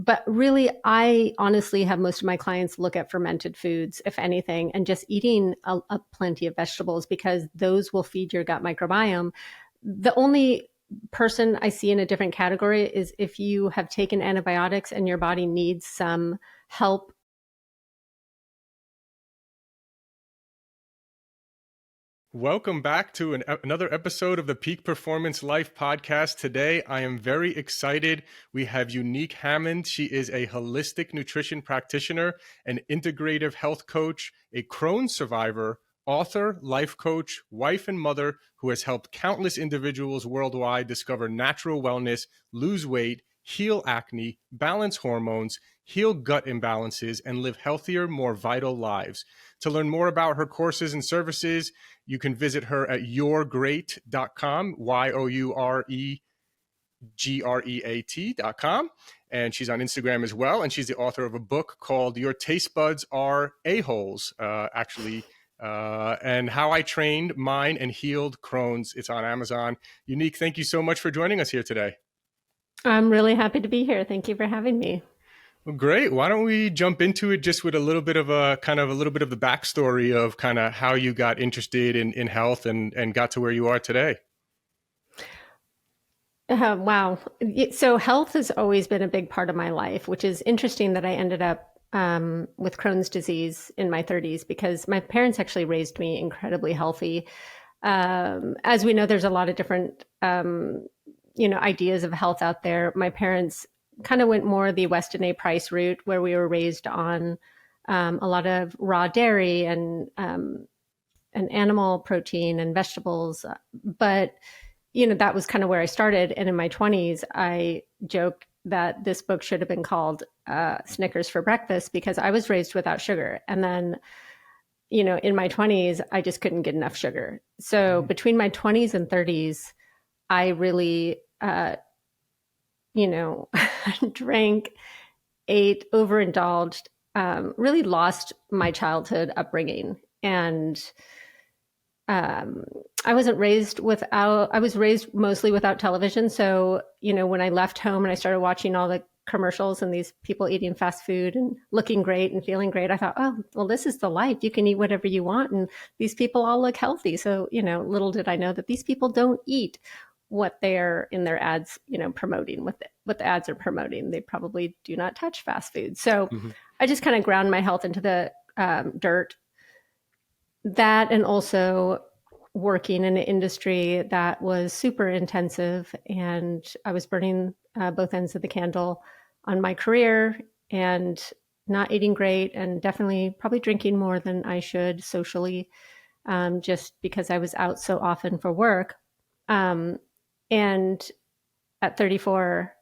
But really, I honestly have most of my clients look at fermented foods, if anything, and just eating a plenty of vegetables because those will feed your gut microbiome. The only person I see in a different category is if you have taken antibiotics and your body needs some help. Welcome back to another episode of the Peak Performance Life podcast. Today, I am very excited. We have Unique Hammond. She is a holistic nutrition practitioner, an integrative health coach, a Crohn's survivor, author, life coach, wife, and mother who has helped countless individuals worldwide discover natural wellness, lose weight, heal acne, balance hormones, heal gut imbalances, and live healthier, more vital lives. To learn more about her courses and services, you can visit her at yourgreat.com, youregreat.com. And she's on Instagram as well. And she's the author of a book called Your Tastebuds Are A-Holes, and How I Trained Mine and Healed Crohn's. It's on Amazon. Unique, thank you so much for joining us here today. I'm really happy to be here. Thank you for having me. Well, great. Why don't we jump into it just with a little bit of the backstory of kind of how you got interested in health and got to where you are today. Wow. So health has always been a big part of my life, which is interesting that I ended up with Crohn's disease in my 30s because my parents actually raised me incredibly healthy. As we know, there's a lot of different, ideas of health out there. My parents kind of went more the Weston A. Price route, where we were raised on a lot of raw dairy and animal protein and vegetables. But that was kind of where I started. And in my 20s, I joke that this book should have been called Snickers for Breakfast because I was raised without sugar. And then, in my 20s, I just couldn't get enough sugar. So between my 20s and 30s, I really, drank, ate, overindulged, really lost my childhood upbringing. And I was raised mostly without television. So, when I left home and I started watching all the commercials and these people eating fast food and looking great and feeling great, I thought, oh, well, this is the life. You can eat whatever you want. And these people all look healthy. So, little did I know that these people don't eat what they're in their ads, promoting, what the ads are promoting. They probably do not touch fast food. So I just kind of ground my health into the dirt. That, and also working in an industry that was super intensive, and I was burning both ends of the candle on my career and not eating great, and definitely probably drinking more than I should socially, just because I was out so often for work. And at 34,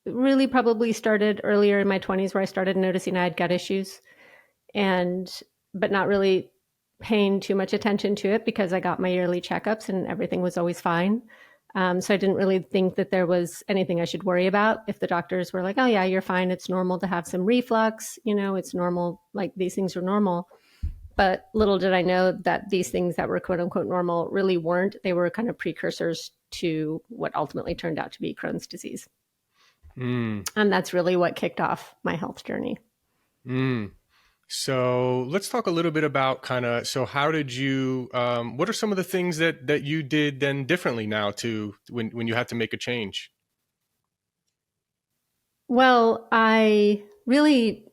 really probably started earlier in my 20s, where I started noticing I had gut issues, but not really paying too much attention to it because I got my yearly checkups and everything was always fine. So I didn't really think that there was anything I should worry about. If the doctors were like, oh yeah, you're fine. It's normal to have some reflux. It's normal. Like, these things are normal. But little did I know that these things that were quote unquote normal really weren't. They were kind of precursors to what ultimately turned out to be Crohn's disease. And that's really what kicked off my health journey. So let's talk a little bit about so how did you, what are some of the things that you did then differently now when you had to make a change? Well, I really,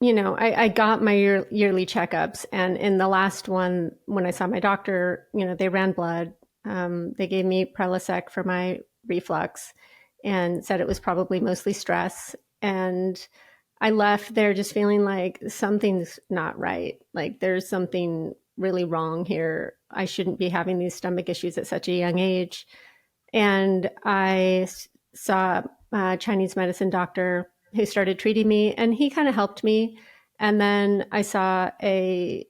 I got my yearly checkups, and in the last one, when I saw my doctor, they ran blood. They gave me Prilosec for my reflux and said it was probably mostly stress. And I left there just feeling like something's not right. Like, there's something really wrong here. I shouldn't be having these stomach issues at such a young age. And I saw a Chinese medicine doctor who started treating me, and he kind of helped me. And then I saw a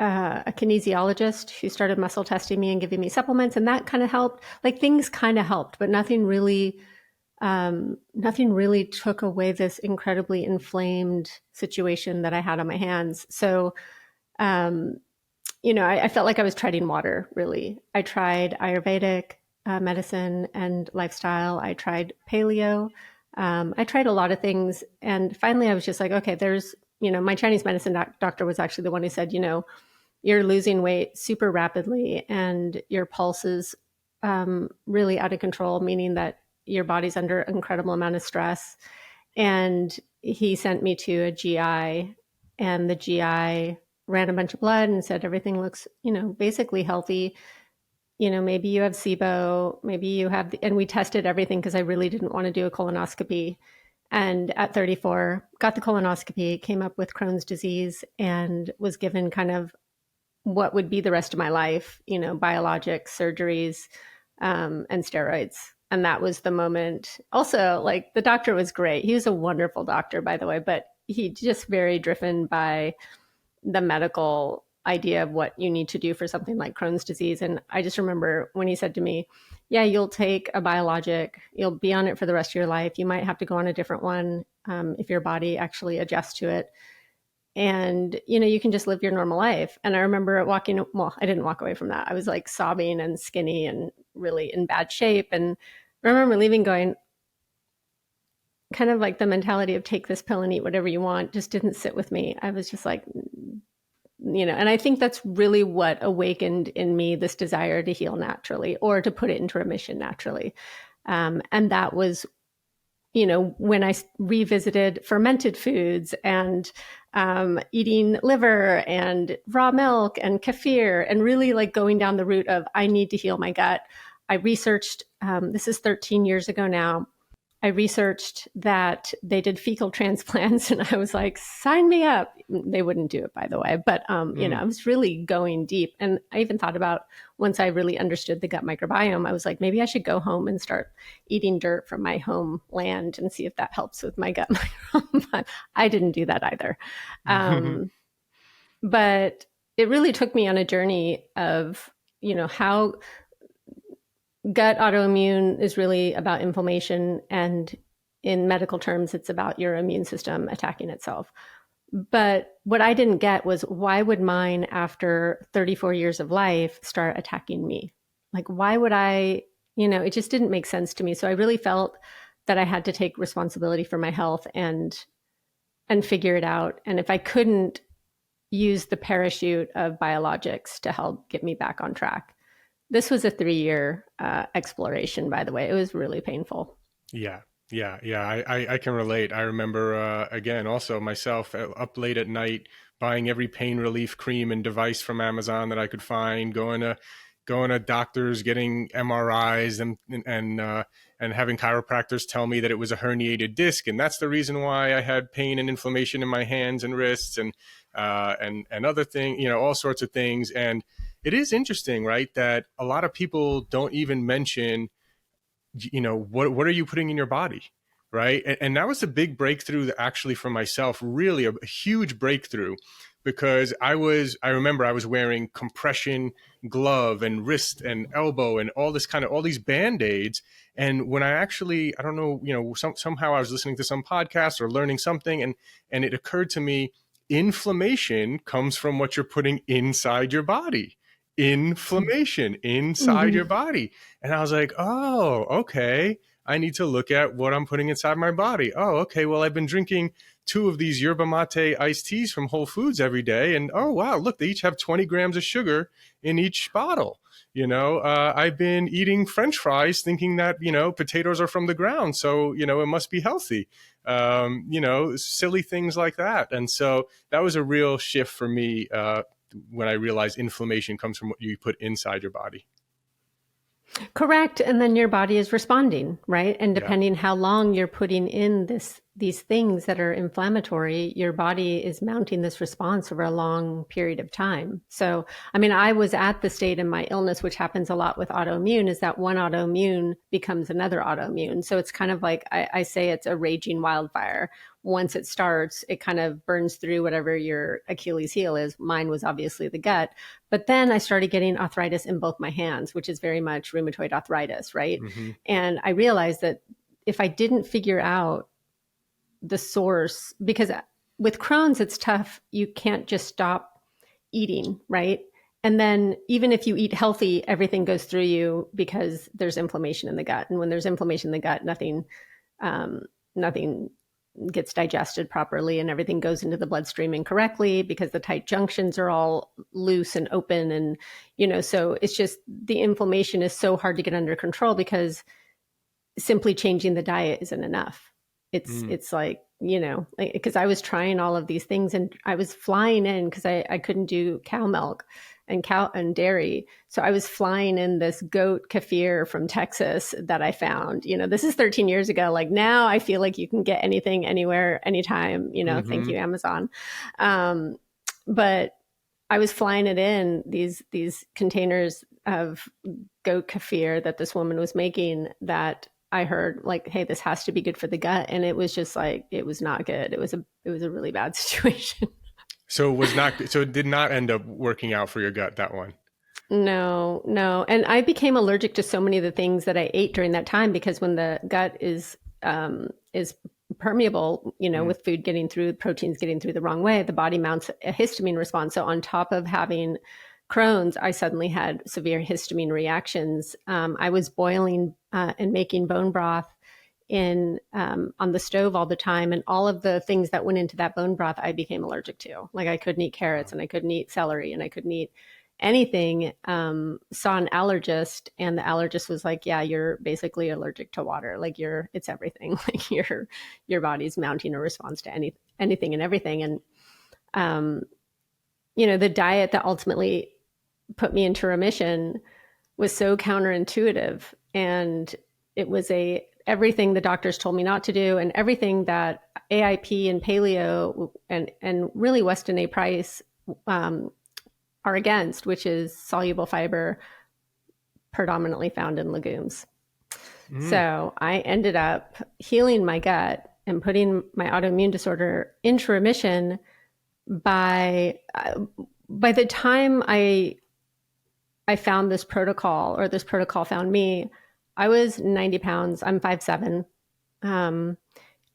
kinesiologist who started muscle testing me and giving me supplements, and that kind of helped. Like, things kind of helped, but nothing really took away this incredibly inflamed situation that I had on my hands. So, I felt like I was treading water, really. I tried Ayurvedic, medicine and lifestyle. I tried paleo. I tried a lot of things. And finally, I was just like, okay, my Chinese medicine doctor was actually the one who said, you're losing weight super rapidly and your pulse is really out of control, meaning that your body's under an incredible amount of stress. And he sent me to a GI, and the GI ran a bunch of blood and said everything looks, basically healthy. Maybe you have SIBO, maybe you have, and we tested everything because I really didn't want to do a colonoscopy. And at 34, got the colonoscopy, came up with Crohn's disease, and was given kind of what would be the rest of my life, biologics, surgeries, and steroids. And that was the moment. Also, like, the doctor was great. He was a wonderful doctor, by the way, but he just very driven by the medical idea of what you need to do for something like Crohn's disease. And I just remember when he said to me, yeah, you'll take a biologic, you'll be on it for the rest of your life. You might have to go on a different one if your body actually adjusts to it. And, you can just live your normal life. And I remember I didn't walk away from that. I was like sobbing and skinny and really in bad shape. And I remember leaving going, kind of like the mentality of take this pill and eat whatever you want just didn't sit with me. I was just like, and I think that's really what awakened in me this desire to heal naturally or to put it into remission naturally. And that was, when I revisited fermented foods and eating liver and raw milk and kefir, and really like going down the route of I need to heal my gut. I researched, this is 13 years ago now, I researched that they did fecal transplants, and I was like, sign me up. They wouldn't do it, by the way. But, I was really going deep. And I even thought about, once I really understood the gut microbiome, I was like, maybe I should go home and start eating dirt from my homeland and see if that helps with my gut microbiome. But I didn't do that either. But it really took me on a journey of, how gut autoimmune is really about inflammation, and in medical terms, it's about your immune system attacking itself. But what I didn't get was, why would mine, after 34 years of life, start attacking me? Like, why would I, it just didn't make sense to me. So I really felt that I had to take responsibility for my health and figure it out. And if I couldn't, use the parachute of biologics to help get me back on track. This was a 3-year exploration, by the way. It was really painful. Yeah. I can relate. I remember, again, also myself up late at night, buying every pain relief cream and device from Amazon that I could find, going to doctors, getting MRIs, and having chiropractors tell me that it was a herniated disc, and that's the reason why I had pain and inflammation in my hands and wrists, and other things, all sorts of things. And it is interesting, right, that a lot of people don't even mention, what are you putting in your body, right? And that was a big breakthrough actually for myself, really a huge breakthrough, because I remember I was wearing compression glove and wrist and elbow and all these Band-Aids. And when I don't know, somehow I was listening to some podcast or learning something, and it occurred to me, inflammation comes from what you're putting inside your body. Inflammation inside your body. And I was like, oh, okay. I need to look at what I'm putting inside my body. Oh, okay. Well, I've been drinking 2 of these yerba mate iced teas from Whole Foods every day. And oh, wow, look, they each have 20 grams of sugar in each bottle. I've been eating French fries thinking that, potatoes are from the ground. So, it must be healthy. Silly things like that. And so that was a real shift for me when I realized inflammation comes from what you put inside your body. Correct. And then your body is responding, right? And depending how long you're putting in these things that are inflammatory, your body is mounting this response over a long period of time. So, I was at the state in my illness, which happens a lot with autoimmune, is that one autoimmune becomes another autoimmune. So it's kind of like, I say it's a raging wildfire. Once it starts, it kind of burns through whatever your Achilles heel is. Mine was obviously the gut. But then I started getting arthritis in both my hands, which is very much rheumatoid arthritis, right? Mm-hmm. And I realized that if I didn't figure out the source, because with Crohn's, it's tough. You can't just stop eating, right? And then even if you eat healthy, everything goes through you because there's inflammation in the gut. And when there's inflammation in the gut, nothing gets digested properly, and everything goes into the bloodstream incorrectly because the tight junctions are all loose and open. And, so it's just the inflammation is so hard to get under control because simply changing the diet isn't enough. It's like, because I was trying all of these things and I was flying in because I couldn't do cow milk and dairy. So I was flying in this goat kefir from Texas that I found. This is 13 years ago. Like now I feel like you can get anything, anywhere, anytime, thank you, Amazon. But I was flying it in, these containers of goat kefir that this woman was making, that I heard like, hey, this has to be good for the gut. And it was just like, it was not good. It was a really bad situation. So it did not end up working out for your gut, that one. No. And I became allergic to so many of the things that I ate during that time, because when the gut is permeable, with food getting through, proteins getting through the wrong way, the body mounts a histamine response. So on top of having Crohn's, I suddenly had severe histamine reactions. I was boiling and making bone broth on the stove all the time, and all of the things that went into that bone broth I became allergic to. Like I couldn't eat carrots, and I couldn't eat celery, and I couldn't eat anything. Saw an allergist, and the allergist was like, yeah, you're basically allergic to water. Like it's everything. Like your body's mounting a response to anything and everything. And the diet that ultimately put me into remission was so counterintuitive, and it was everything the doctors told me not to do, and everything that AIP and paleo and really Weston A. Price are against, which is soluble fiber predominantly found in legumes. So I ended up healing my gut and putting my autoimmune disorder into remission. By the time I found this protocol, or this protocol found me, I was 90 pounds. I'm 5'7".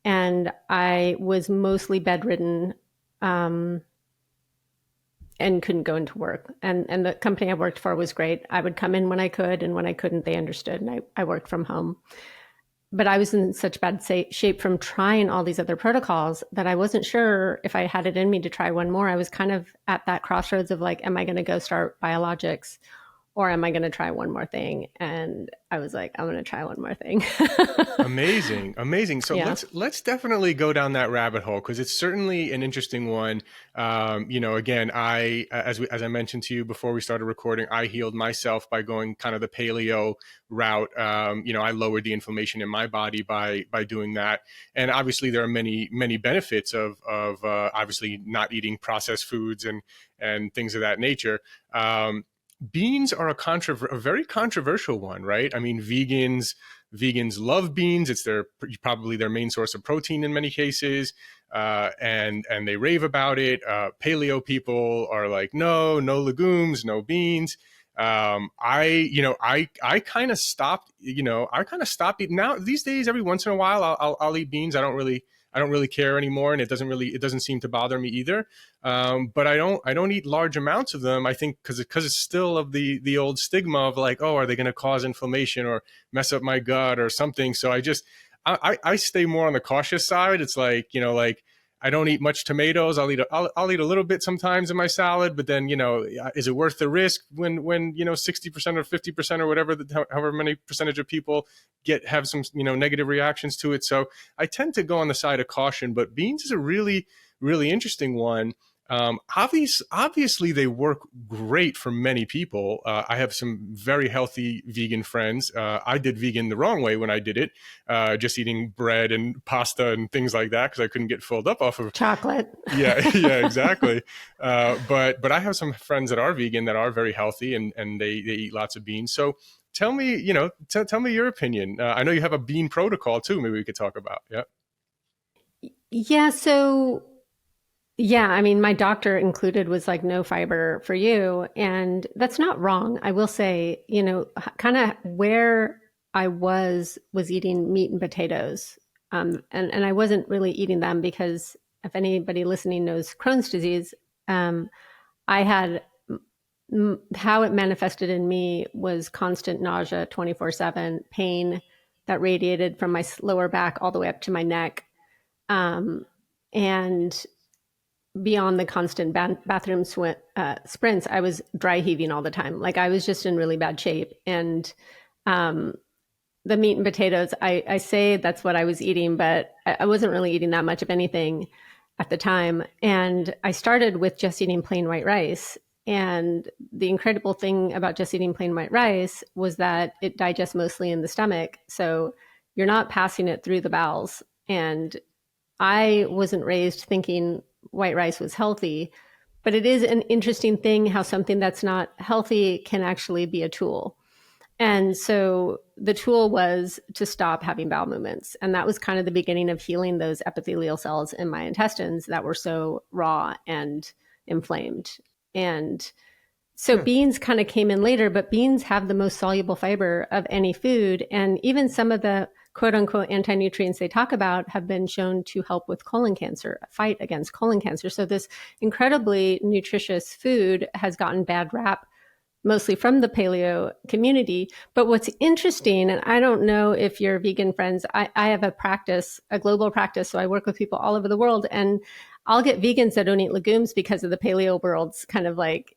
And I was mostly bedridden, and couldn't go into work. And the company I worked for was great. I would come in when I could, and when I couldn't, they understood, and I worked from home. But I was in such bad shape from trying all these other protocols that I wasn't sure if I had it in me to try one more. I was kind of at that crossroads of like, am I going to go start biologics, or am I going to try one more thing? And I was like, I'm going to try one more thing. Amazing. So Yeah. let's definitely go down that rabbit hole, because it's certainly an interesting one. Again, as I mentioned to you before we started recording, I healed myself by going kind of the paleo route. I lowered the inflammation in my body by doing that. And obviously there are many benefits of obviously not eating processed foods and things of that nature. Beans are a very controversial one, right? I mean, vegans love beans. It's probably their main source of protein in many cases, and they rave about it. Paleo people are like, no legumes, no beans. I kind of stopped. I kind of stopped eating. Now these days, every once in a while, I'll eat beans. I don't really care anymore, and it doesn't seem to bother me either. But I don't eat large amounts of them. I think because it's still of the old stigma of like, oh, are they going to cause inflammation or mess up my gut or something? So I stay more on the cautious side. It's like, like I don't eat much tomatoes. I'll eat a little bit sometimes in my salad, but then, is it worth the risk when 60% or 50% or whatever, however many percentage of people have some, negative reactions to it. So I tend to go on the side of caution, but beans is a really, really interesting one. Obviously, they work great for many people. I have some very healthy vegan friends. I did vegan the wrong way when I did it, just eating bread and pasta and things like that because I couldn't get filled up off of Chocolate. Yeah, exactly. But I have some friends that are vegan that are very healthy and they eat lots of beans. So tell me, tell me your opinion. I know you have a bean protocol too. Maybe we could talk about. Yeah. Yeah. So yeah, I mean, my doctor included was like, no fiber for you. And that's not wrong. I will say, kind of where I was eating meat and potatoes. And I wasn't really eating them because if anybody listening knows Crohn's disease, I had how it manifested in me was constant nausea 24/7, pain that radiated from my lower back all the way up to my neck. And beyond the constant bathroom sprints, I was dry heaving all the time. Like I was just in really bad shape. And the meat and potatoes, I say that's what I was eating, but I wasn't really eating that much of anything at the time. And I started with just eating plain white rice. And the incredible thing about just eating plain white rice was that it digests mostly in the stomach. So you're not passing it through the bowels. And I wasn't raised thinking white rice was healthy, but it is an interesting thing how something that's not healthy can actually be a tool. And so the tool was to stop having bowel movements. And that was kind of the beginning of healing those epithelial cells in my intestines that were so raw and inflamed. And so beans kind of came in later, but beans have the most soluble fiber of any food. And even some of the quote unquote anti-nutrients they talk about have been shown to help with colon cancer, fight against colon cancer. So this incredibly nutritious food has gotten bad rap, mostly from the paleo community. But what's interesting, and I don't know if your vegan friends, I have a practice, a global practice. So I work with people all over the world, and I'll get vegans that don't eat legumes because of the paleo world's kind of like,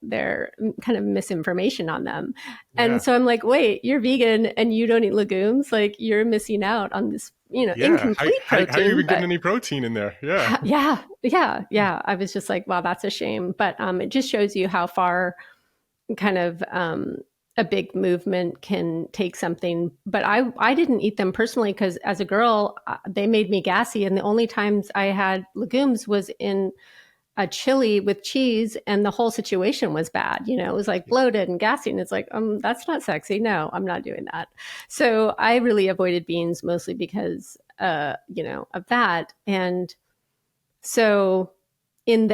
their kind of misinformation on them. Yeah. And so I'm like, wait, you're vegan and you don't eat legumes? Like you're missing out on this, incomplete protein. How are you even getting any protein in there? Yeah. Yeah. I was just like, wow, that's a shame. But it just shows you how far kind of a big movement can take something. But I didn't eat them personally because as a girl, they made me gassy. And the only times I had legumes was in a chili with cheese, and the whole situation was bad. It was like bloated and gassy. And it's like, that's not sexy. No, I'm not doing that. So I really avoided beans mostly because, of that. And so in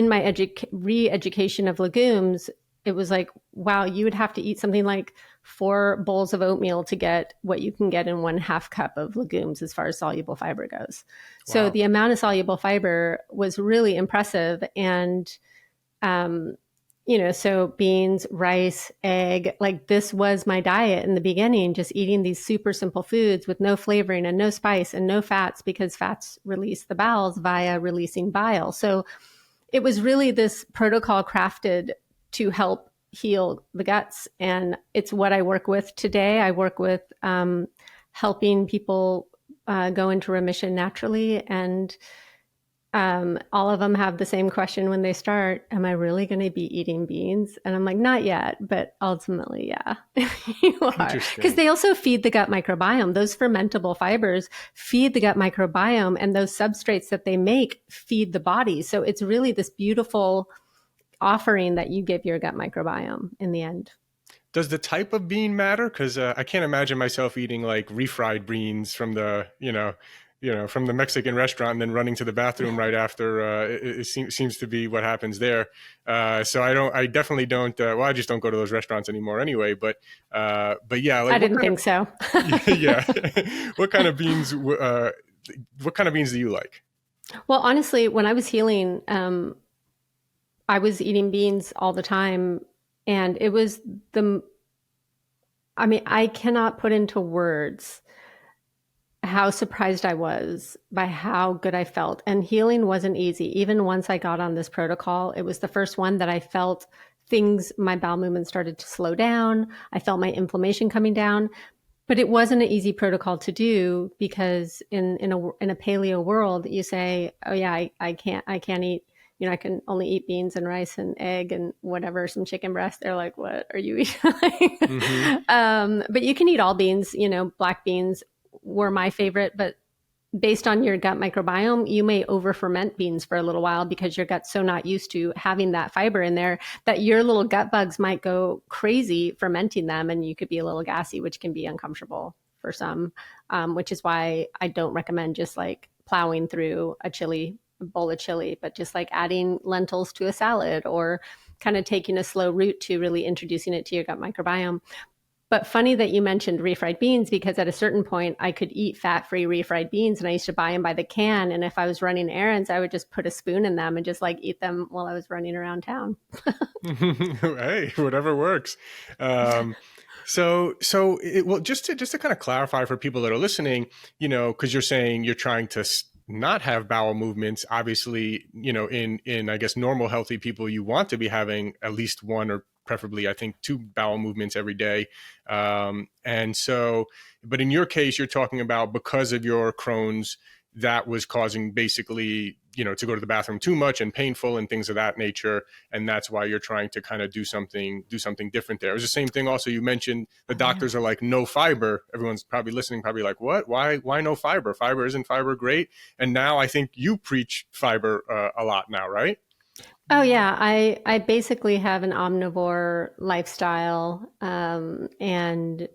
my re-education of legumes, it was like, wow, you would have to eat something like 4 bowls of oatmeal to get what you can get in 1/2 cup of legumes as far as soluble fiber goes. Wow. So the amount of soluble fiber was really impressive. And, so beans, rice, egg, like this was my diet in the beginning, just eating these super simple foods with no flavoring and no spice and no fats, because fats release the bowels via releasing bile. So it was really this protocol crafted to help heal the guts. And it's what I work with today. I work with helping people go into remission naturally. And all of them have the same question when they start: am I really going to be eating beans? And I'm like, not yet, but ultimately, yeah, you are. Because they also feed the gut microbiome. Those fermentable fibers feed the gut microbiome, and those substrates that they make feed the body. So it's really this beautiful offering that you give your gut microbiome in the end. Does the type of bean matter? Because I can't imagine myself eating like refried beans from the, from the Mexican restaurant and then running to the bathroom right after. It seems to be what happens there. So I definitely don't. I just don't go to those restaurants anymore anyway. But yeah, like, I didn't think so. Yeah. What kind of beans? What kind of beans do you like? Well, honestly, when I was healing, I was eating beans all the time, and it was I cannot put into words how surprised I was by how good I felt. And healing wasn't easy. Even once I got on this protocol, it was the first one that I felt my bowel movement started to slow down. I felt my inflammation coming down, but it wasn't an easy protocol to do, because in a paleo world, you say, oh yeah, I can't eat, I can only eat beans and rice and egg and whatever, some chicken breast. They're like, what are you eating? But you can eat all beans. Black beans were my favorite, but based on your gut microbiome, you may over ferment beans for a little while because your gut's so not used to having that fiber in there that your little gut bugs might go crazy fermenting them, and you could be a little gassy, which can be uncomfortable for some, which is why I don't recommend just like plowing through a bowl of chili, but just like adding lentils to a salad, or kind of taking a slow route to really introducing it to your gut microbiome. But funny that you mentioned refried beans, because at a certain point I could eat fat-free refried beans, and I used to buy them by the can. And if I was running errands, I would just put a spoon in them and just like eat them while I was running around town. Hey, whatever works. Um, well, just to kind of clarify for people that are listening, because you're saying you're trying to not have bowel movements. Obviously, in I guess normal healthy people, you want to be having at least one or preferably, I think, two bowel movements every day. And so, but in your case, you're talking about because of your Crohn's, that was causing basically, to go to the bathroom too much and painful and things of that nature, and that's why you're trying to kind of do something different there. It was the same thing also. You mentioned the Yeah. doctors are like no fiber. Everyone's probably listening, probably like, what, why no fiber? Isn't fiber great? And now I think you preach fiber a lot now, right? Oh yeah, I basically have an omnivore lifestyle, and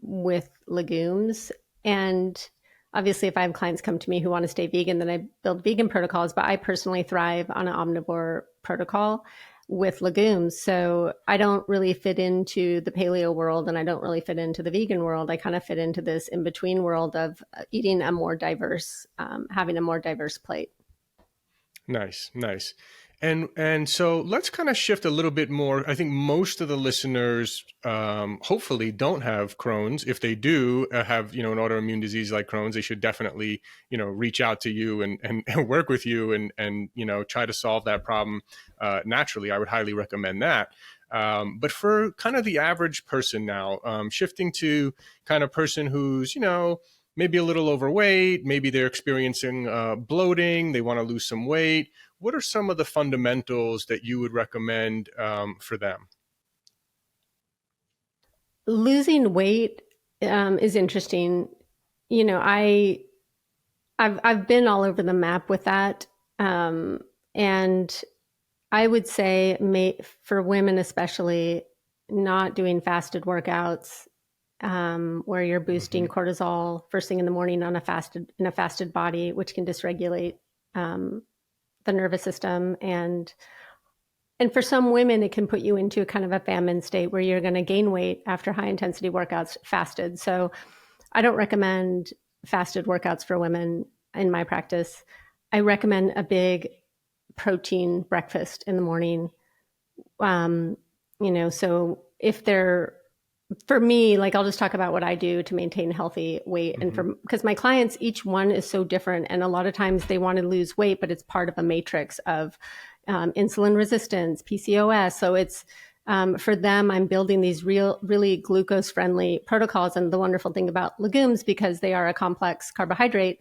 with legumes. And obviously, if I have clients come to me who want to stay vegan, then I build vegan protocols. But I personally thrive on an omnivore protocol with legumes. So I don't really fit into the paleo world, and I don't really fit into the vegan world. I kind of fit into this in between world of eating a more diverse, having a more diverse plate. Nice, nice. And so let's kind of shift a little bit more. I think most of the listeners, hopefully, don't have Crohn's. If they do have, an autoimmune disease like Crohn's, they should definitely, reach out to you and work with you and try to solve that problem naturally. I would highly recommend that. But for kind of the average person now, shifting to kind of person who's, maybe a little overweight, maybe they're experiencing bloating, they want to lose some weight. What are some of the fundamentals that you would recommend for them? Losing weight is interesting. I've been all over the map with that, and I would say for women especially, not doing fasted workouts, where you're boosting Mm-hmm. cortisol first thing in the morning on a fasted body, which can dysregulate um, the nervous system. And for some women, it can put you into a kind of a famine state where you're going to gain weight after high intensity workouts fasted. So I don't recommend fasted workouts for women in my practice. I recommend a big protein breakfast in the morning. Um, so if they're, for me, like I'll just talk about what I do to maintain healthy weight. And Mm-hmm. because my clients, each one is so different. And a lot of times they want to lose weight, but it's part of a matrix of insulin resistance, PCOS. So it's for them, I'm building these really glucose friendly protocols. And the wonderful thing about legumes, because they are a complex carbohydrate,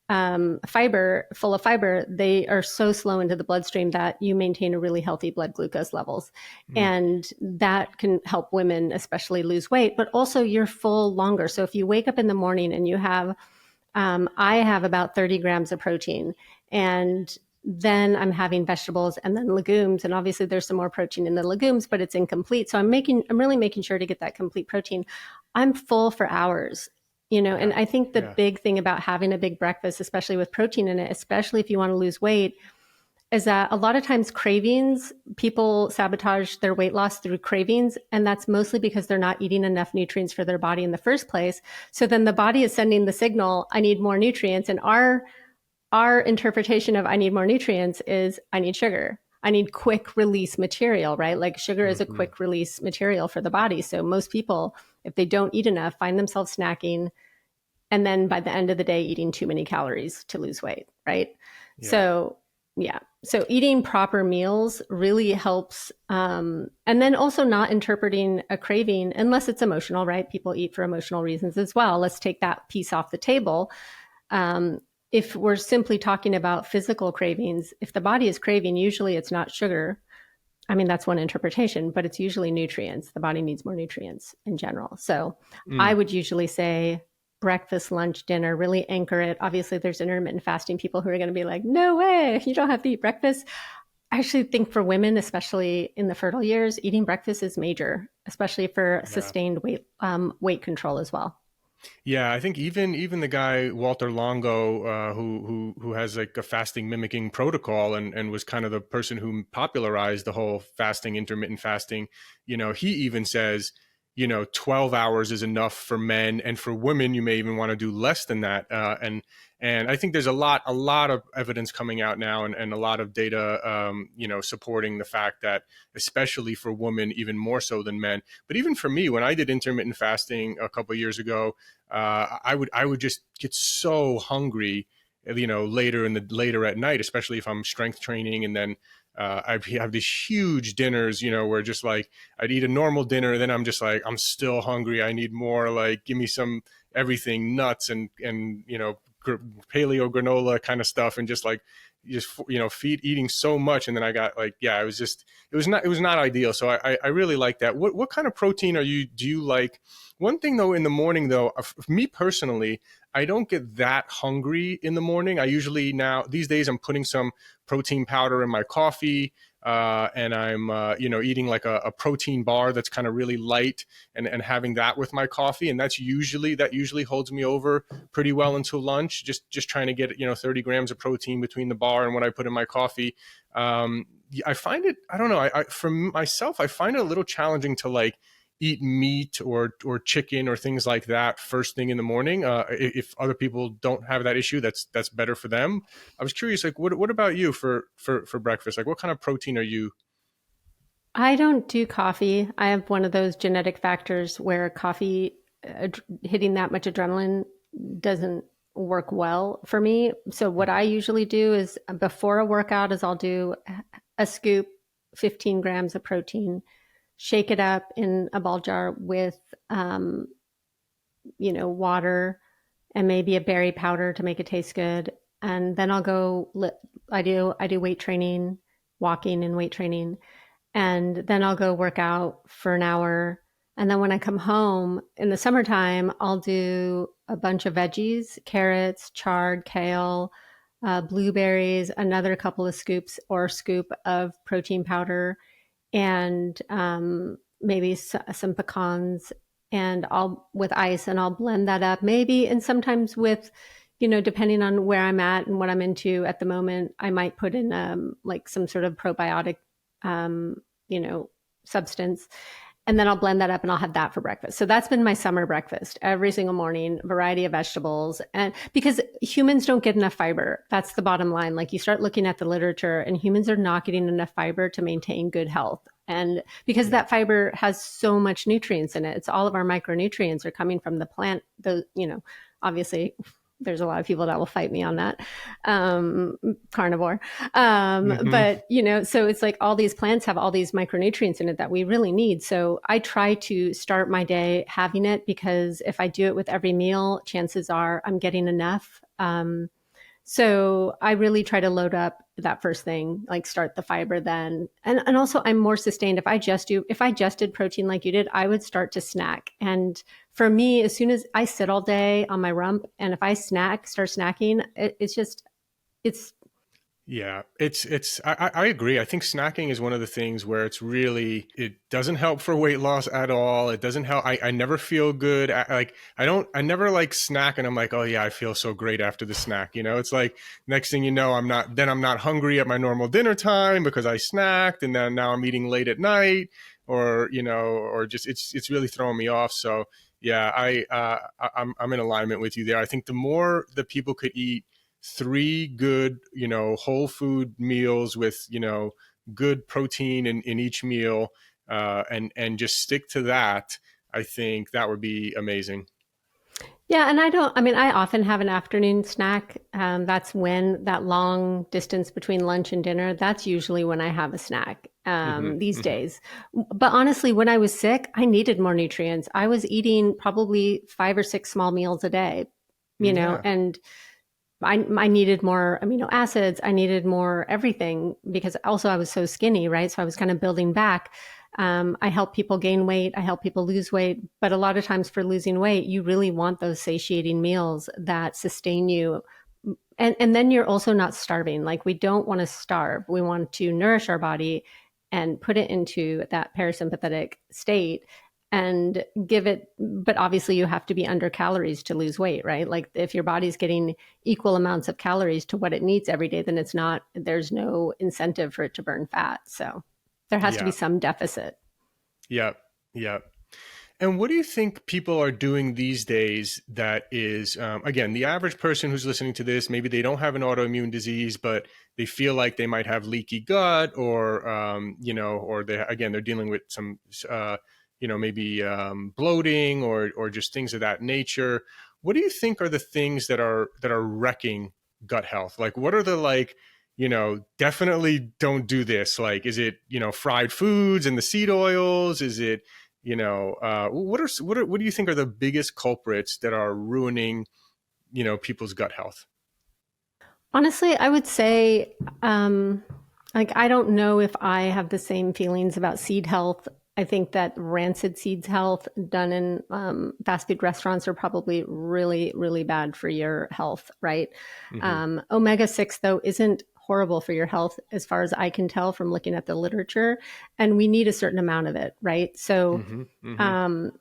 fiber, full of fiber, they are so slow into the bloodstream that you maintain a really healthy blood glucose levels. Mm. And that can help women, especially, lose weight, but also you're full longer. So if you wake up in the morning and you have, I have about 30 grams of protein, and then I'm having vegetables and then legumes. And obviously there's some more protein in the legumes, but it's incomplete. So I'm really making sure to get that complete protein. I'm full for hours. And Yeah. I think the Yeah. big thing about having a big breakfast, especially with protein in it, especially if you want to lose weight, is that a lot of times cravings, people sabotage their weight loss through cravings. And that's mostly because they're not eating enough nutrients for their body in the first place. So then the body is sending the signal, I need more nutrients. And our interpretation of I need more nutrients is I need sugar. I need quick release material, right? Like sugar is a Mm-hmm. quick release material for the body. So most people, if they don't eat enough, find themselves snacking, and then by the end of the day eating too many calories to lose weight, right? Yeah. So yeah, so eating proper meals really helps, and then also not interpreting a craving unless it's emotional, right? People eat for emotional reasons as well. Let's take that piece off the table. um, if we're simply talking about physical cravings, if the body is craving, usually it's not sugar. I mean, that's one interpretation, but it's usually nutrients. The body needs more nutrients in general. So I Mm. would usually say breakfast, lunch, dinner, really anchor it. Obviously, there's intermittent fasting people who are going to be like, no way, you don't have to eat breakfast. I actually think for women, especially in the fertile years, eating breakfast is major, especially for Yeah. sustained weight control as well. Yeah, I think even the guy Walter Longo, who has like a fasting mimicking protocol and was kind of the person who popularized the whole fasting, intermittent fasting. He even says, 12 hours is enough for men, and for women, you may even want to do less than that. And I think there's a lot of evidence coming out now, and a lot of data, supporting the fact that, especially for women, even more so than men. But even for me, when I did intermittent fasting a couple of years ago, I would just get so hungry, later at night, especially if I'm strength training, and then I have these huge dinners, where just like I'd eat a normal dinner, then I'm just like, I'm still hungry. I need more. Like, give me some everything, nuts and paleo granola kind of stuff, and just feed eating so much. And then I got like, yeah, it was not ideal. So I really like that. What kind of protein do you like? One thing though, in the morning though, me personally, I don't get that hungry in the morning. I usually, now these days, I'm putting some protein powder in my coffee. And I'm, eating like a protein bar that's kind of really light, and having that with my coffee. And that usually holds me over pretty well until lunch, just trying to get, 30 grams of protein between the bar and what I put in my coffee. I find it, I don't know. For myself, I find it a little challenging to like eat meat or chicken or things like that first thing in the morning. If other people don't have that issue, that's better for them. I was curious, like, what about you for breakfast? Like, what kind of protein are you? I don't do coffee. I have one of those genetic factors where coffee, hitting that much adrenaline doesn't work well for me. So what I usually do is before a workout is I'll do a scoop, 15 grams of protein, shake it up in a ball jar with, water and maybe a berry powder to make it taste good. And then I'll go, I do weight training, walking and weight training. And then I'll go work out for an hour. And then when I come home in the summertime, I'll do a bunch of veggies, carrots, chard, kale, blueberries, another couple of scoops or scoop of protein powder, and maybe some pecans, and I'll with ice, and I'll blend that up. Maybe, and sometimes with, depending on where I'm at and what I'm into at the moment, I might put in like some sort of probiotic, um, substance, and then I'll blend that up and I'll have that for breakfast. So that's been my summer breakfast every single morning, variety of vegetables. And because humans don't get enough fiber, that's the bottom line. Like, you start looking at the literature and humans are not getting enough fiber to maintain good health. And because Yeah. that fiber has so much nutrients in it, it's all of our micronutrients are coming from the plant. Obviously there's a lot of people that will fight me on that, carnivore. Hmm. But, so it's like all these plants have all these micronutrients in it that we really need. So I try to start my day having it, because if I do it with every meal, chances are I'm getting enough. So I really try to load up that first thing, like start the fiber then. And also I'm more sustained. If I just did protein like you did, I would start to snack. And for me, as soon as I sit all day on my rump, and if I start snacking, it's Yeah, I agree. I think snacking is one of the things where it doesn't help for weight loss at all. It doesn't help. I never feel good. I never like snack and I'm like, oh yeah, I feel so great after the snack. It's like, next thing you know, I'm not hungry at my normal dinner time because I snacked, and then now I'm eating late at night, or just, it's really throwing me off. So yeah, I'm in alignment with you there. I think the more that people could eat three good, whole food meals with, good protein in each meal, and just stick to that, I think that would be amazing. Yeah, and I often have an afternoon snack. That's when that long distance between lunch and dinner, that's usually when I have a snack, Hmm. these Hmm. days. But honestly, when I was sick, I needed more nutrients. I was eating probably 5 or 6 small meals a day, Yeah. and I needed more amino acids. I needed more everything, because also I was so skinny, right? So I was kind of building back. I help people gain weight. I help people lose weight. But a lot of times for losing weight, you really want those satiating meals that sustain you. And then you're also not starving. Like, we don't want to starve. We want to nourish our body and put it into that parasympathetic state and give it, but obviously you have to be under calories to lose weight, right? Like, if your body's getting equal amounts of calories to what it needs every day, then there's no incentive for it to burn fat. So there has to be Yeah. some deficit. Yeah. Yeah. And what do you think people are doing these days that is, again, the average person who's listening to this, maybe they don't have an autoimmune disease, but they feel like they might have leaky gut or, or they, again, they're dealing with some, maybe bloating or just things of that nature. What do you think are the things that are wrecking gut health? Like, what are the definitely don't do this. Like, is it, fried foods and the seed oils? Is it, what do you think are the biggest culprits that are ruining, people's gut health? Honestly, I would say, like, I don't know if I have the same feelings about seed health. I think that rancid seeds health done in fast food restaurants are probably really, really bad for your health, right? Mm-hmm. Omega-6, though, isn't horrible for your health as far as I can tell from looking at the literature. And we need a certain amount of it, right? Mm-hmm. Mm-hmm. Um,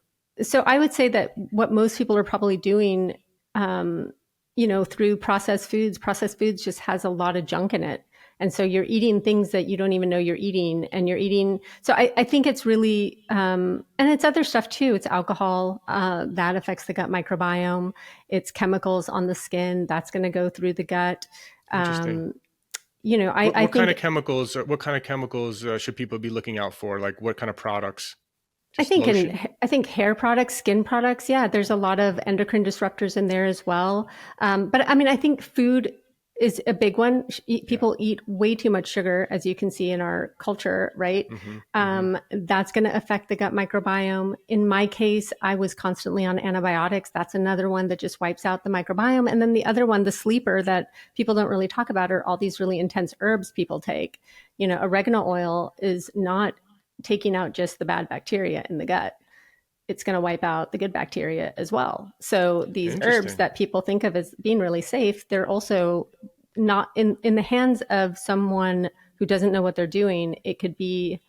so I would say that what most people are probably doing, through processed foods just has a lot of junk in it. And so you're eating things that you don't even know you're eating, and you're eating. So I think it's really, and it's other stuff too. It's alcohol that affects the gut microbiome. It's chemicals on the skin that's going to go through the gut. Interesting. Um, What I what kind think of chemicals? What kind of chemicals should people be looking out for? Like, what kind of products? I Just think lotion. I think hair products, skin products, yeah, there's a lot of endocrine disruptors in there as well. But I mean, I think food is a big one. Yeah. People eat way too much sugar, as you can see in our culture, right? Mm-hmm. Mm-hmm. That's going to affect the gut microbiome. In my case, I was constantly on antibiotics. That's another one that just wipes out the microbiome. And then the other one, the sleeper that people don't really talk about, are all these really intense herbs people take. Oregano oil is not taking out just the bad bacteria in the gut. It's going to wipe out the good bacteria as well. So these herbs Interesting. that people think of as being really safe, they're also not in the hands of someone who doesn't know what they're doing. It could be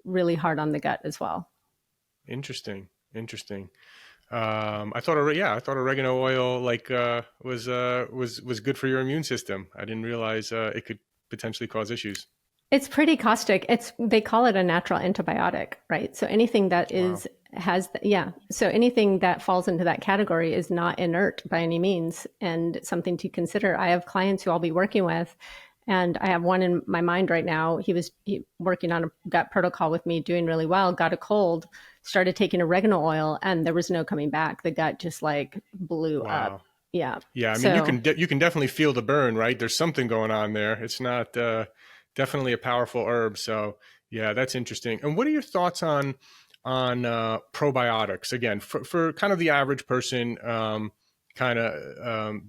really hard on the gut as well. Interesting. Interesting. I thought oregano oil was good for your immune system. I didn't realize it could potentially cause issues. It's pretty caustic. They call it a natural antibiotic, right? So anything that Wow. is has yeah. So anything that falls into that category is not inert by any means, and something to consider. I have clients who I'll be working with, and I have one in my mind right now. He working on a gut protocol with me, doing really well. Got a cold, started taking oregano oil, and there was no coming back. The gut just like blew up. Wow. Yeah. Yeah, I mean, So you can definitely feel the burn, right? There's something going on there. It's not definitely a powerful herb. So yeah, that's interesting. And what are your thoughts on probiotics? Again, for kind of the average person, kind of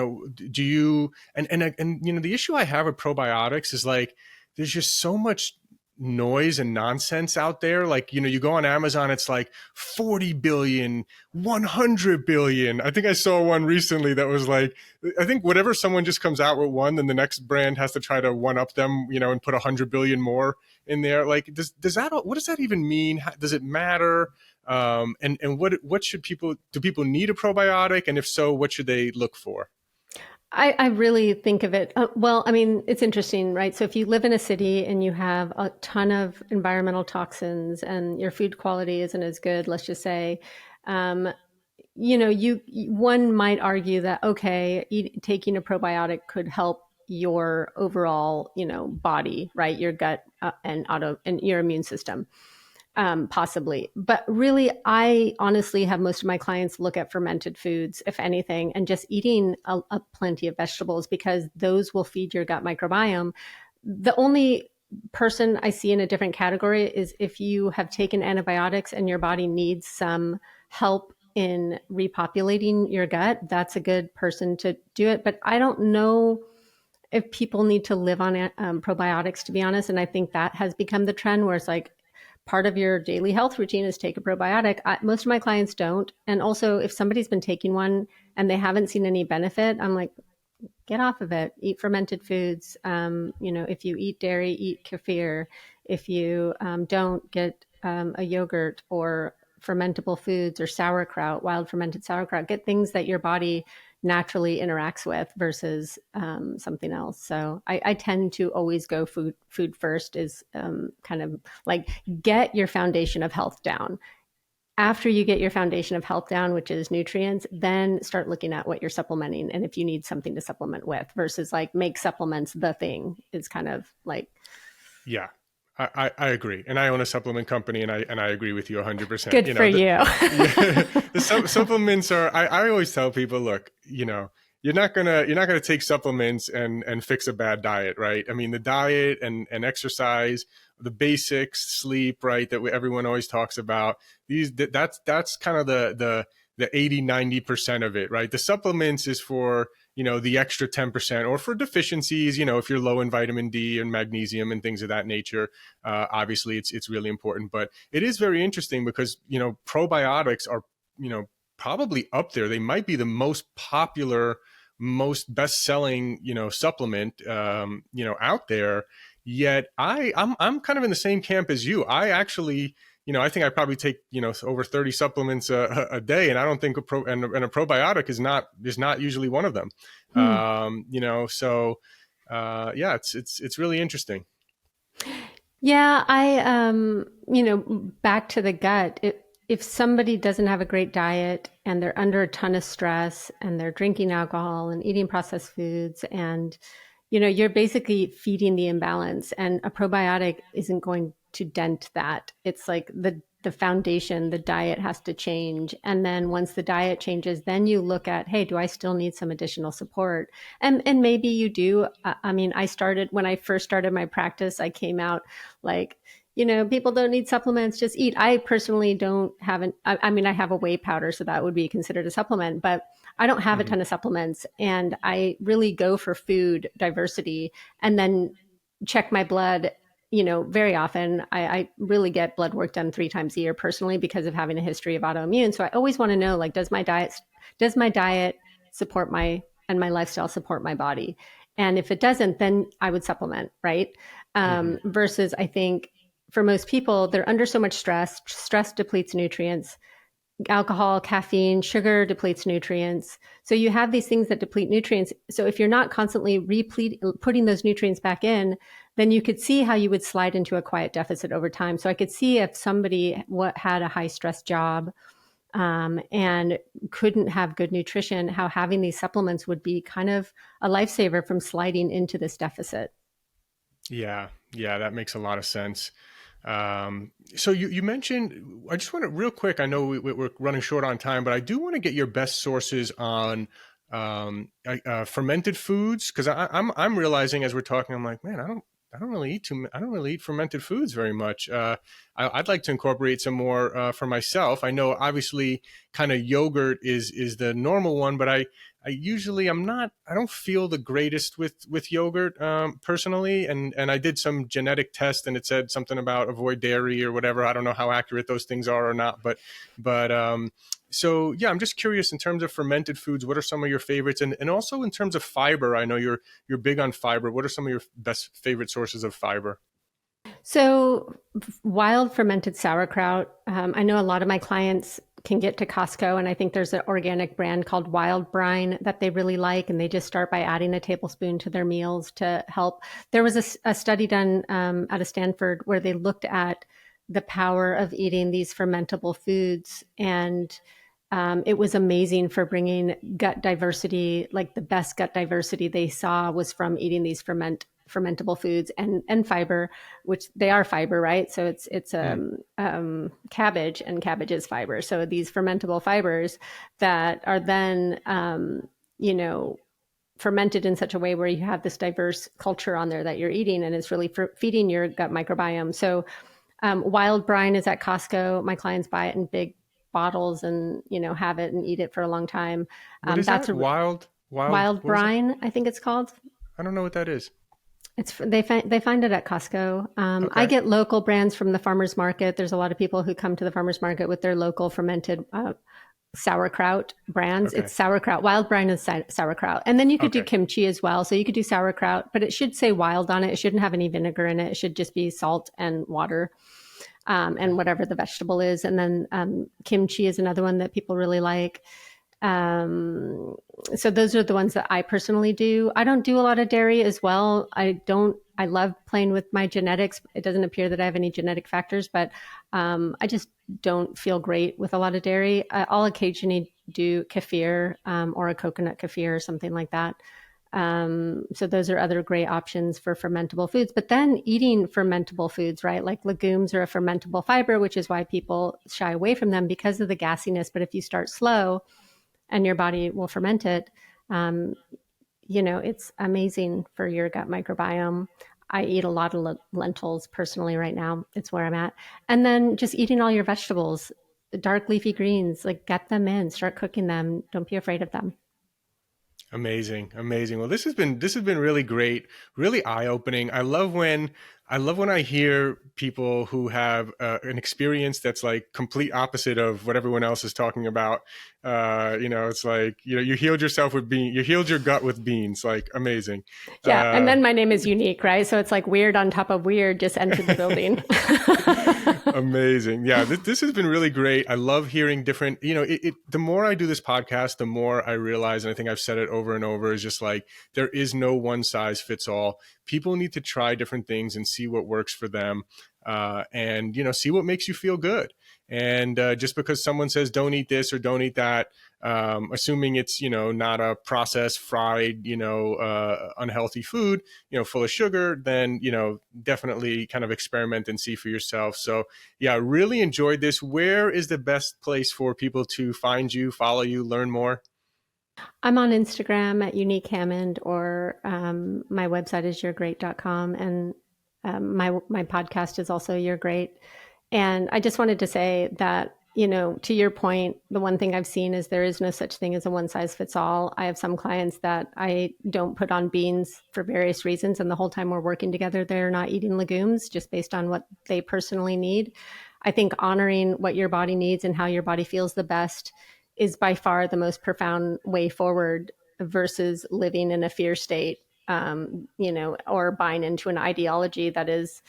do you and the issue I have with probiotics is like there's just so much noise and nonsense out there. Like, you go on Amazon, it's like 40 billion, 100 billion. I think I saw one recently that was like, I think whatever someone just comes out with one, then the next brand has to try to one up them, and put 100 billion more in there. Like, does that, what does that even mean? Does it matter? And what should do people need a probiotic? And if so, what should they look for? I really think of it. Well, I mean, it's interesting, right? So if you live in a city and you have a ton of environmental toxins and your food quality isn't as good, let's just say, um, one might argue that, okay, taking a probiotic could help your overall, body, right? Your gut and your immune system. Possibly. But really, I honestly have most of my clients look at fermented foods, if anything, and just eating a plenty of vegetables, because those will feed your gut microbiome. The only person I see in a different category is if you have taken antibiotics and your body needs some help in repopulating your gut. That's a good person to do it. But I don't know if people need to live on probiotics, to be honest. And I think that has become the trend where it's like part of your daily health routine is take a probiotic. Most of my clients don't. And also, if somebody's been taking one and they haven't seen any benefit, I'm like, get off of it. Eat fermented foods. If you eat dairy, eat kefir. If you don't, get a yogurt or fermentable foods or sauerkraut, wild fermented sauerkraut. Get things that your body naturally interacts with versus something else. So I tend to always go food first, is kind of like get your foundation of health down. after you get your foundation of health down, which is nutrients, then start looking at what you're supplementing and if you need something to supplement with versus like make supplements the thing is kind of like. Yeah, I agree, and I own a supplement company, and I agree with you 100%. Good for you. Yeah, supplements are. I always tell people, look, you're not gonna take supplements and fix a bad diet, right? I mean, the diet and exercise, the basics, sleep, right? That everyone always talks about. That's kind of the 80-90% of it, right? The supplements is for the extra 10%, or for deficiencies, if you're low in vitamin D and magnesium and things of that nature. Obviously it's really important, but it is very interesting because probiotics are probably up there. They might be the most popular, most best-selling supplement out there. Yet I'm kind of in the same camp as you. I actually, I think I probably take over 30 supplements a day, and I don't think and a probiotic is not usually one of them. So yeah, it's really interesting. Yeah, back to the gut. If somebody doesn't have a great diet and they're under a ton of stress and they're drinking alcohol and eating processed foods and, you're basically feeding the imbalance, and a probiotic isn't going to dent that. It's like the foundation, the diet has to change. And then once the diet changes, then you look at, hey, do I still need some additional support? And maybe you do. I mean, when I first started my practice, I came out like, people don't need supplements, just eat. I personally don't I mean, I have a whey powder, so that would be considered a supplement, but I don't have a ton of supplements, and I really go for food diversity and then check my blood. Very often I really get blood work done 3 times a year personally because of having a history of autoimmune. So I always want to know, like, does my diet support and my lifestyle support my body? And if it doesn't, then I would supplement, right? Versus I think for most people, they're under so much stress. Stress depletes nutrients. Alcohol, caffeine, sugar depletes nutrients. So you have these things that deplete nutrients. So if you're not constantly putting those nutrients back in, then you could see how you would slide into a quiet deficit over time. So I could see if somebody had a high stress job and couldn't have good nutrition, how having these supplements would be kind of a lifesaver from sliding into this deficit. Yeah, that makes a lot of sense. So you mentioned, I just want to real quick, I know we're running short on time, but I do want to get your best sources on fermented foods, because I'm realizing as we're talking, I'm like, man, I don't really eat fermented foods very much. I'd like to incorporate some more for myself. I know obviously kind of yogurt is the normal one, but I usually I don't feel the greatest with yogurt personally. And I did some genetic test and it said something about avoid dairy or whatever. I don't know how accurate those things are or not, but so yeah, I'm just curious in terms of fermented foods, what are some of your favorites? And also in terms of fiber, I know you're big on fiber. What are some of your best favorite sources of fiber? So wild fermented sauerkraut. I know a lot of my clients can get to Costco, and I think there's an organic brand called Wild Brine that they really like, and they just start by adding a tablespoon to their meals to help. There was a study done out of Stanford where they looked at the power of eating these fermentable foods, and it was amazing for bringing gut diversity. Like the best gut diversity they saw was from eating these fermentable foods and fiber, which they are fiber, right? So it's cabbage, and cabbage is fiber. So these fermentable fibers that are then fermented in such a way where you have this diverse culture on there that you're eating, and it's really feeding your gut microbiome. So wild brine is at Costco. My clients buy it in big bottles and have it and eat it for a long time. What is That's that? a Wild wild what is it? brine, I think it's called. I don't know what that is. They find it at Costco. I Okay. get local brands from the farmers market. There's a lot of people who come to the farmers market with their local fermented sauerkraut brands. Okay. It's sauerkraut. Wild brine is sauerkraut, and then you could do Okay. kimchi as well. So you could do sauerkraut, but it should say wild on it. It shouldn't have any vinegar in it. It should just be salt and water. And whatever the vegetable is. And then kimchi is another one that people really like. So those are the ones that I personally do. I don't do a lot of dairy as well. I love playing with my genetics. It doesn't appear that I have any genetic factors, but I just don't feel great with a lot of dairy, I'll occasionally do kefir or a coconut kefir or something like that. So those are other great options for fermentable foods. But then eating fermentable foods, right? Like legumes are a fermentable fiber, which is why people shy away from them because of the gassiness. But if you start slow and your body will ferment it, it's amazing for your gut microbiome. I eat a lot of lentils personally right now. It's where I'm at. And then just eating all your vegetables, dark leafy greens, like get them in, start cooking them. Don't be afraid of them. Amazing, amazing. Well, this has been really great, really eye-opening. I love when I hear people who have an experience that's like complete opposite of what everyone else is talking about. It's like you healed yourself with beans, you healed your gut with beans. Like amazing. Yeah. And then my name is unique, right? So it's like weird on top of weird just entered the building. Amazing. Yeah, this has been really great. I love hearing different, the more I do this podcast, the more I realize, and I think I've said it over and over, is just like, there is no one size fits all. People need to try different things and see what works for them. And see what makes you feel good. And just because someone says don't eat this or don't eat that, assuming it's not a processed, fried, unhealthy food, full of sugar, then definitely kind of experiment and see for yourself. So yeah, I really enjoyed this. Where is the best place for people to find you, follow you, learn more? I'm on Instagram at Unique Hammond, or my website is yourgreat.com, and my podcast is also You're Great. And I just wanted to say that, to your point, the one thing I've seen is there is no such thing as a one size fits all. I have some clients that I don't put on beans for various reasons, and the whole time we're working together, they're not eating legumes just based on what they personally need. I think honoring what your body needs and how your body feels the best is by far the most profound way forward versus living in a fear state, or buying into an ideology that is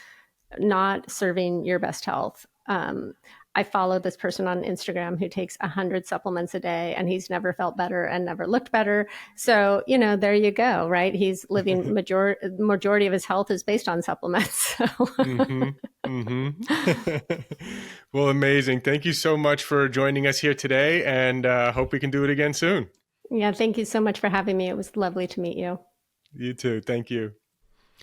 not serving your best health. I follow this person on Instagram who takes 100 supplements a day, and he's never felt better and never looked better. So, there you go, right? He's living majority of his health is based on supplements. So. Mm-hmm. Mm-hmm. Well, amazing. Thank you so much for joining us here today, and hope we can do it again soon. Yeah, thank you so much for having me. It was lovely to meet you. You too. Thank you.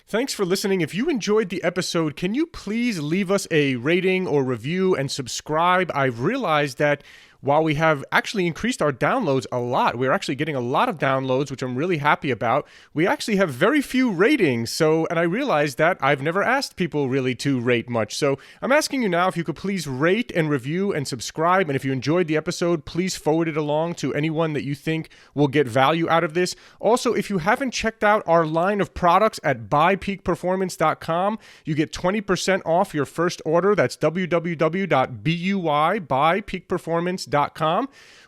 Thanks for listening. If you enjoyed the episode, can you please leave us a rating or review and subscribe? I've realized that while we have actually increased our downloads a lot, we're actually getting a lot of downloads, which I'm really happy about. We actually have very few ratings. And I realized that I've never asked people really to rate much. So I'm asking you now if you could please rate and review and subscribe. And if you enjoyed the episode, please forward it along to anyone that you think will get value out of this. Also, if you haven't checked out our line of products at buypeakperformance.com, you get 20% off your first order. That's www.buypeakperformance.com.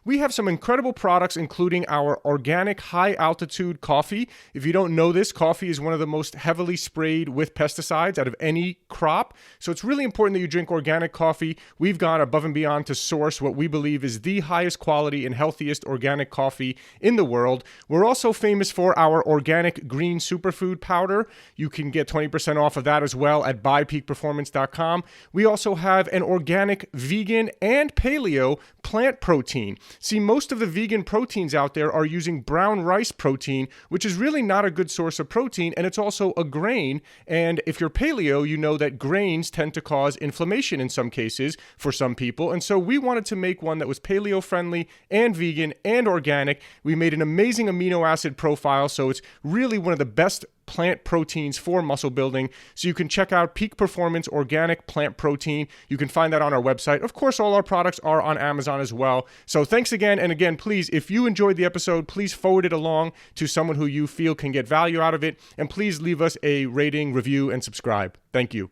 We have some incredible products, including our organic high-altitude coffee. If you don't know this, coffee is one of the most heavily sprayed with pesticides out of any crop. So it's really important that you drink organic coffee. We've gone above and beyond to source what we believe is the highest quality and healthiest organic coffee in the world. We're also famous for our organic green superfood powder. You can get 20% off of that as well at buypeakperformance.com. We also have an organic vegan and paleo plant protein. See, most of the vegan proteins out there are using brown rice protein, which is really not a good source of protein, and it's also a grain. And if you're paleo, you know that grains tend to cause inflammation in some cases for some people. And so we wanted to make one that was paleo friendly and vegan and organic. We made an amazing amino acid profile, so it's really one of the best plant proteins for muscle building. So you can check out Peak Performance Organic Plant Protein. You can find that on our website. Of course, all our products are on Amazon as well. So thanks again. And again, please, if you enjoyed the episode, please forward it along to someone who you feel can get value out of it. And please leave us a rating, review, and subscribe. Thank you.